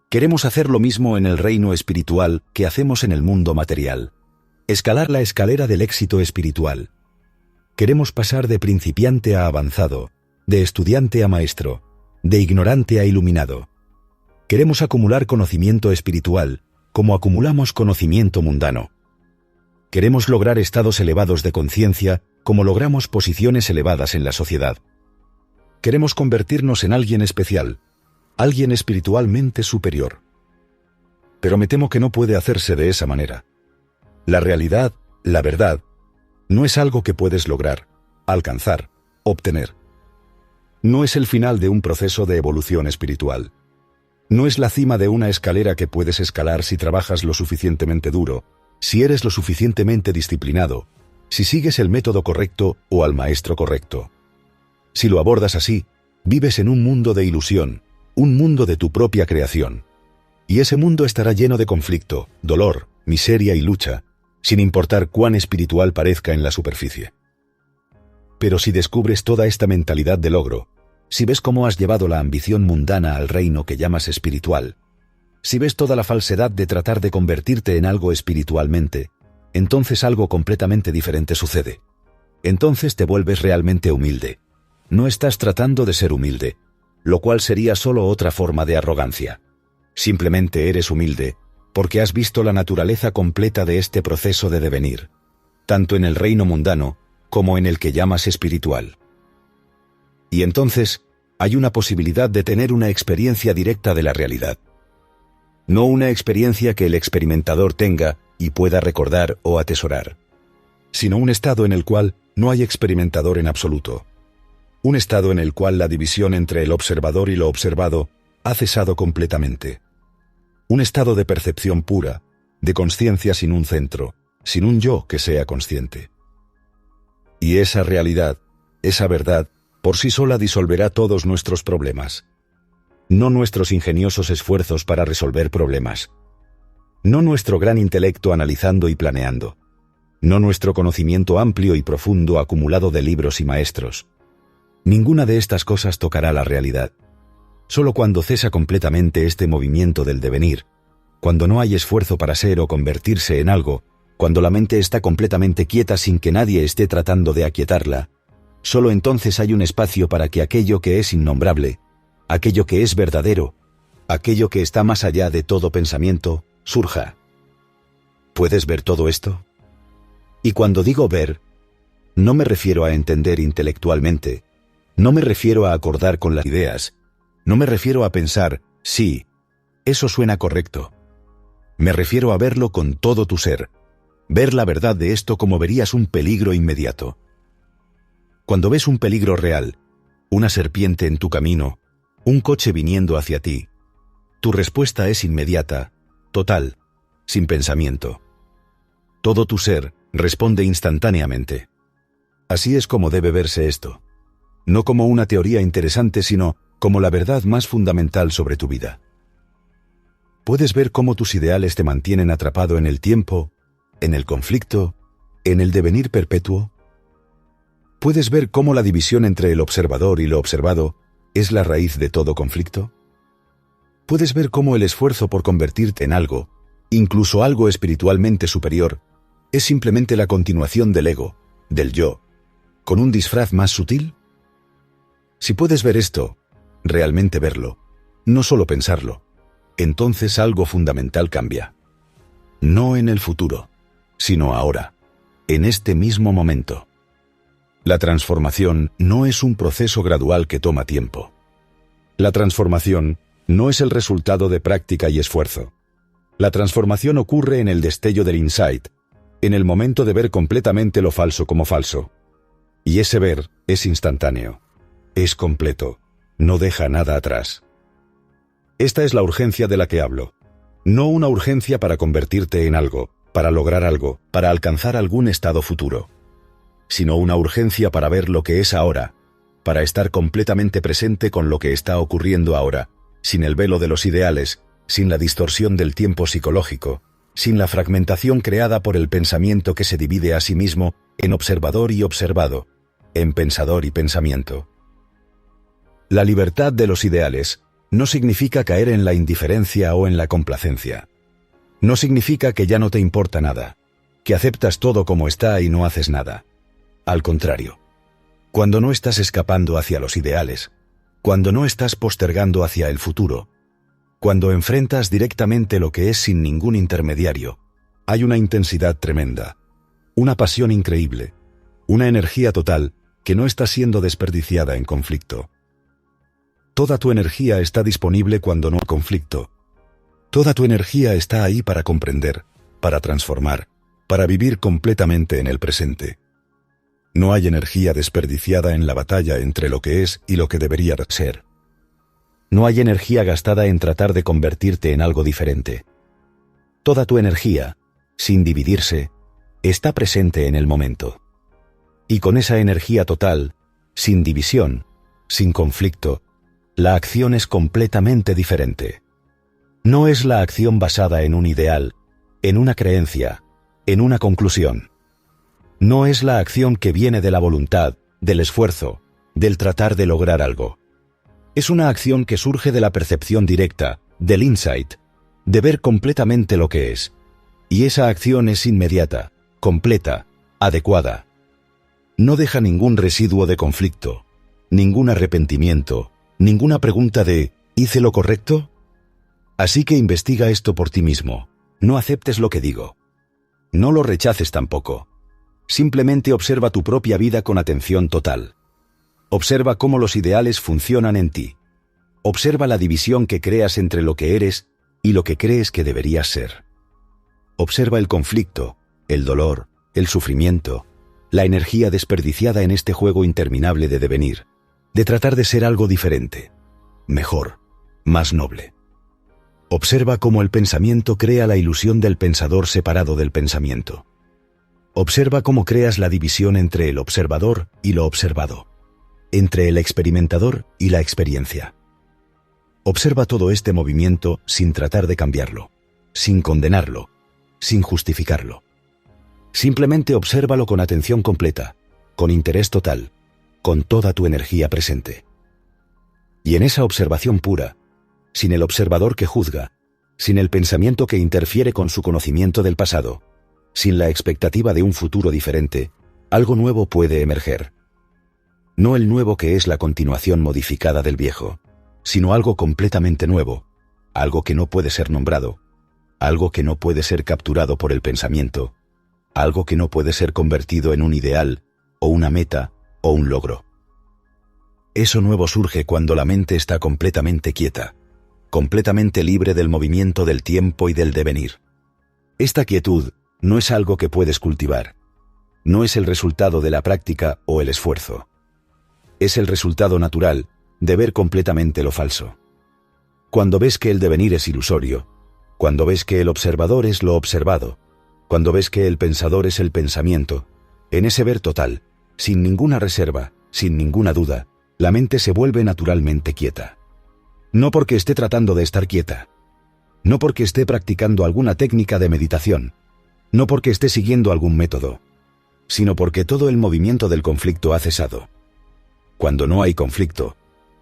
Queremos hacer lo mismo en el reino espiritual que hacemos en el mundo material, escalar la escalera del éxito espiritual. Queremos pasar de principiante a avanzado, de estudiante a maestro, de ignorante a iluminado. Queremos acumular conocimiento espiritual, como acumulamos conocimiento mundano. Queremos lograr estados elevados de conciencia, como logramos posiciones elevadas en la sociedad. Queremos convertirnos en alguien especial, alguien espiritualmente superior. Pero me temo que no puede hacerse de esa manera. La realidad, la verdad, no es algo que puedes lograr, alcanzar, obtener. No es el final de un proceso de evolución espiritual. No es la cima de una escalera que puedes escalar si trabajas lo suficientemente duro, si eres lo suficientemente disciplinado, si sigues el método correcto o al maestro correcto. Si lo abordas así, vives en un mundo de ilusión, un mundo de tu propia creación. Y ese mundo estará lleno de conflicto, dolor, miseria y lucha, sin importar cuán espiritual parezca en la superficie. Pero si descubres toda esta mentalidad de logro, si ves cómo has llevado la ambición mundana al reino que llamas espiritual, si ves toda la falsedad de tratar de convertirte en algo espiritualmente, entonces algo completamente diferente sucede. entonces te vuelves realmente humilde. No estás tratando de ser humilde, lo cual sería solo otra forma de arrogancia. Simplemente eres humilde porque has visto la naturaleza completa de este proceso de devenir, tanto en el reino mundano como en el que llamas espiritual. Y entonces hay una posibilidad de tener una experiencia directa de la realidad. No una experiencia que el experimentador tenga y pueda recordar o atesorar, sino un estado en el cual no hay experimentador en absoluto. Un estado en el cual la división entre el observador y lo observado ha cesado completamente. Un estado de percepción pura, de conciencia sin un centro, sin un yo que sea consciente. Y esa realidad, esa verdad, por sí sola disolverá todos nuestros problemas. No nuestros ingeniosos esfuerzos para resolver problemas. No nuestro gran intelecto analizando y planeando. No nuestro conocimiento amplio y profundo acumulado de libros y maestros. Ninguna de estas cosas tocará la realidad. Solo cuando cesa completamente este movimiento del devenir, cuando no hay esfuerzo para ser o convertirse en algo, cuando la mente está completamente quieta sin que nadie esté tratando de aquietarla, solo entonces hay un espacio para que aquello que es innombrable, aquello que es verdadero, aquello que está más allá de todo pensamiento, surja. ¿Puedes ver todo esto? Y cuando digo ver, no me refiero a entender intelectualmente, no me refiero a acordar con las ideas, no me refiero a pensar, sí, eso suena correcto. Me refiero a verlo con todo tu ser, ver la verdad de esto como verías un peligro inmediato. Cuando ves un peligro real, una serpiente en tu camino, un coche viniendo hacia ti, tu respuesta es inmediata, total, sin pensamiento. Todo tu ser responde instantáneamente. Así es como debe verse esto. No como una teoría interesante, sino como la verdad más fundamental sobre tu vida. ¿Puedes ver cómo tus ideales te mantienen atrapado en el tiempo, en el conflicto, en el devenir perpetuo? ¿Puedes ver cómo la división entre el observador y lo observado es la raíz de todo conflicto? ¿Puedes ver cómo el esfuerzo por convertirte en algo, incluso algo espiritualmente superior, es simplemente la continuación del ego, del yo, con un disfraz más sutil? Si puedes ver esto, realmente verlo, no solo pensarlo, entonces algo fundamental cambia. No en el futuro, sino ahora, en este mismo momento. La transformación no es un proceso gradual que toma tiempo. La transformación no es el resultado de práctica y esfuerzo. La transformación ocurre en el destello del insight, en el momento de ver completamente lo falso como falso. Y ese ver es instantáneo, es completo, no deja nada atrás. Esta es la urgencia de la que hablo. No una urgencia para convertirte en algo, para lograr algo, para alcanzar algún estado futuro, sino una urgencia para ver lo que es ahora, para estar completamente presente con lo que está ocurriendo ahora, sin el velo de los ideales, sin la distorsión del tiempo psicológico, sin la fragmentación creada por el pensamiento que se divide a sí mismo en observador y observado, en pensador y pensamiento. La libertad de los ideales no significa caer en la indiferencia o en la complacencia. No significa que ya no te importa nada, que aceptas todo como está y no haces nada. Al contrario, cuando no estás escapando hacia los ideales, cuando no estás postergando hacia el futuro, cuando enfrentas directamente lo que es sin ningún intermediario, hay una intensidad tremenda, una pasión increíble, una energía total que no está siendo desperdiciada en conflicto. Toda tu energía está disponible cuando no hay conflicto. Toda tu energía está ahí para comprender, para transformar, para vivir completamente en el presente. No hay energía desperdiciada en la batalla entre lo que es y lo que debería ser. No hay energía gastada en tratar de convertirte en algo diferente. Toda tu energía, sin dividirse, está presente en el momento. Y con esa energía total, sin división, sin conflicto, la acción es completamente diferente. No es la acción basada en un ideal, en una creencia, en una conclusión. No es la acción que viene de la voluntad, del esfuerzo, del tratar de lograr algo. Es una acción que surge de la percepción directa, del insight, de ver completamente lo que es. Y esa acción es inmediata, completa, adecuada. No deja ningún residuo de conflicto, ningún arrepentimiento, ninguna pregunta de ¿hice lo correcto? Así que investiga esto por ti mismo. No aceptes lo que digo. No lo rechaces tampoco. Simplemente observa tu propia vida con atención total. Observa cómo los ideales funcionan en ti. Observa la división que creas entre lo que eres y lo que crees que deberías ser. Observa el conflicto, el dolor, el sufrimiento, la energía desperdiciada en este juego interminable de devenir, de tratar de ser algo diferente, mejor, más noble. Observa cómo el pensamiento crea la ilusión del pensador separado del pensamiento. Observa cómo creas la división entre el observador y lo observado, entre el experimentador y la experiencia. Observa todo este movimiento sin tratar de cambiarlo, sin condenarlo, sin justificarlo. Simplemente obsérvalo con atención completa, con interés total, con toda tu energía presente. Y en esa observación pura, sin el observador que juzga, sin el pensamiento que interfiere con su conocimiento del pasado, sin la expectativa de un futuro diferente, algo nuevo puede emerger. No el nuevo que es la continuación modificada del viejo, sino algo completamente nuevo, algo que no puede ser nombrado, algo que no puede ser capturado por el pensamiento, algo que no puede ser convertido en un ideal, o una meta, o un logro. Eso nuevo surge cuando la mente está completamente quieta, completamente libre del movimiento del tiempo y del devenir. Esta quietud no es algo que puedes cultivar, no es el resultado de la práctica o el esfuerzo. Es el resultado natural de ver completamente lo falso. Cuando ves que el devenir es ilusorio, cuando ves que el observador es lo observado, cuando ves que el pensador es el pensamiento, en ese ver total, sin ninguna reserva, sin ninguna duda, la mente se vuelve naturalmente quieta. No porque esté tratando de estar quieta, no porque esté practicando alguna técnica de meditación, no porque esté siguiendo algún método, sino porque todo el movimiento del conflicto ha cesado. Cuando no hay conflicto,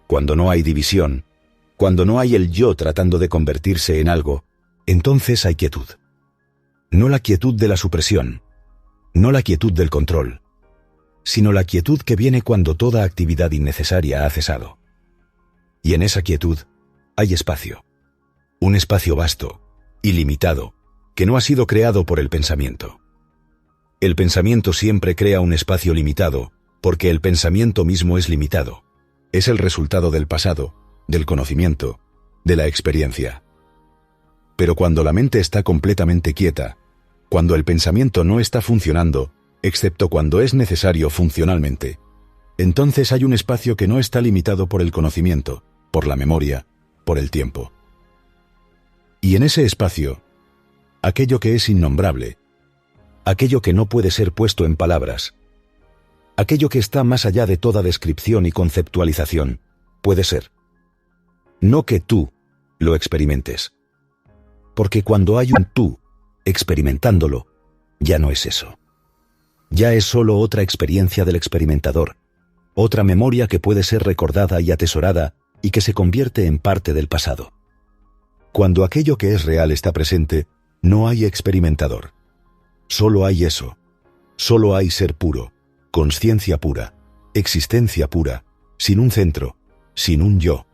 cuando no hay división, cuando no hay el yo tratando de convertirse en algo, entonces hay quietud. No la quietud de la supresión, no la quietud del control, sino la quietud que viene cuando toda actividad innecesaria ha cesado. Y en esa quietud hay espacio, un espacio vasto, ilimitado, que no ha sido creado por el pensamiento. El pensamiento siempre crea un espacio limitado, porque el pensamiento mismo es limitado. Es el resultado del pasado, del conocimiento, de la experiencia. Pero cuando la mente está completamente quieta, cuando el pensamiento no está funcionando, excepto cuando es necesario funcionalmente, entonces hay un espacio que no está limitado por el conocimiento, por la memoria, por el tiempo. Y en ese espacio, aquello que es innombrable, aquello que no puede ser puesto en palabras, aquello que está más allá de toda descripción y conceptualización, puede ser. No que tú lo experimentes. Porque cuando hay un tú experimentándolo, ya no es eso. Ya es solo otra experiencia del experimentador, otra memoria que puede ser recordada y atesorada y que se convierte en parte del pasado. Cuando aquello que es real está presente, no hay experimentador. Solo hay eso. Solo hay ser puro, consciencia pura, existencia pura, sin un centro, sin un yo.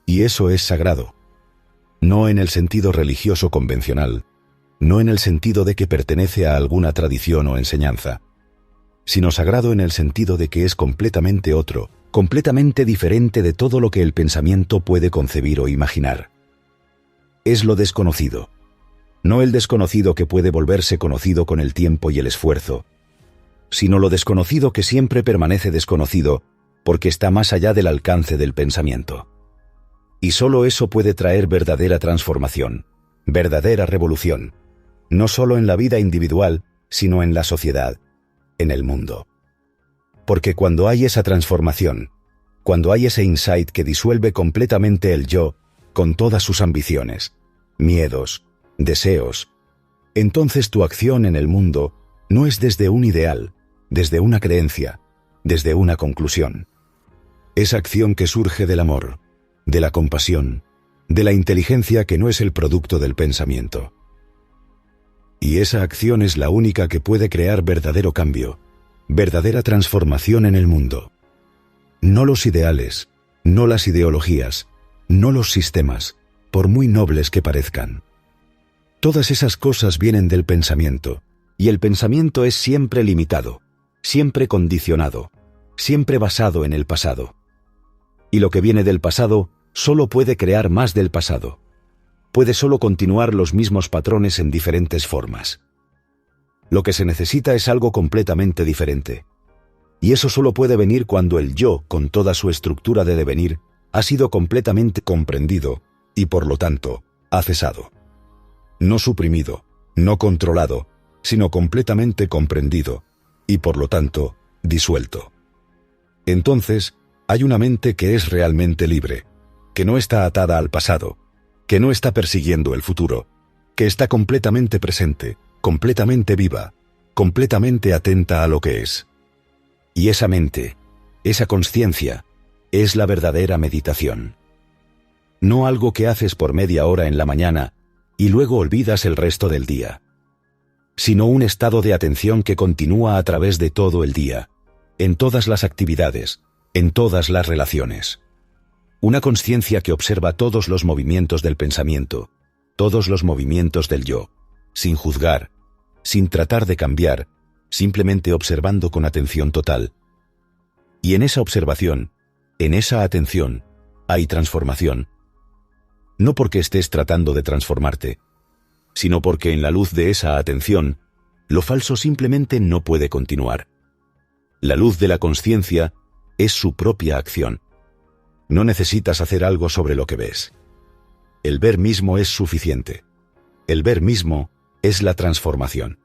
Y eso es sagrado. No en el sentido religioso convencional, no en el sentido de que pertenece a alguna tradición o enseñanza, sino sagrado en el sentido de que es completamente otro, completamente diferente de todo lo que el pensamiento puede concebir o imaginar. Es lo desconocido, no el desconocido que puede volverse conocido con el tiempo y el esfuerzo, sino lo desconocido que siempre permanece desconocido porque está más allá del alcance del pensamiento. Y solo eso puede traer verdadera transformación, verdadera revolución, no solo en la vida individual, sino en la sociedad, en el mundo. Porque cuando hay esa transformación, cuando hay ese insight que disuelve completamente el yo, con todas sus ambiciones, miedos, deseos, entonces tu acción en el mundo no es desde un ideal, desde una creencia, desde una conclusión. Es acción que surge del amor, de la compasión, de la inteligencia que no es el producto del pensamiento. Y esa acción es la única que puede crear verdadero cambio, verdadera transformación en el mundo. No los ideales, no las ideologías, no los sistemas, por muy nobles que parezcan. Todas esas cosas vienen del pensamiento, y el pensamiento es siempre limitado, siempre condicionado, siempre basado en el pasado. Y lo que viene del pasado solo puede crear más del pasado. Puede solo continuar los mismos patrones en diferentes formas. Lo que se necesita es algo completamente diferente. Y eso solo puede venir cuando el yo, con toda su estructura de devenir, ha sido completamente comprendido y, por lo tanto, ha cesado. No suprimido, no controlado, sino completamente comprendido y, por lo tanto, disuelto. Entonces, hay una mente que es realmente libre, que no está atada al pasado, que no está persiguiendo el futuro, que está completamente presente, completamente viva, completamente atenta a lo que es. Y esa mente, esa consciencia, es la verdadera meditación. No algo que haces por media hora en la mañana y luego olvidas el resto del día, sino un estado de atención que continúa a través de todo el día, en todas las actividades, en todas las relaciones. Una consciencia que observa todos los movimientos del pensamiento, todos los movimientos del yo, sin juzgar, sin tratar de cambiar, simplemente observando con atención total. Y en esa observación, en esa atención, hay transformación. No porque estés tratando de transformarte, sino porque en la luz de esa atención, lo falso simplemente no puede continuar. La luz de la consciencia es su propia acción. No necesitas hacer algo sobre lo que ves. El ver mismo es suficiente. El ver mismo es la transformación.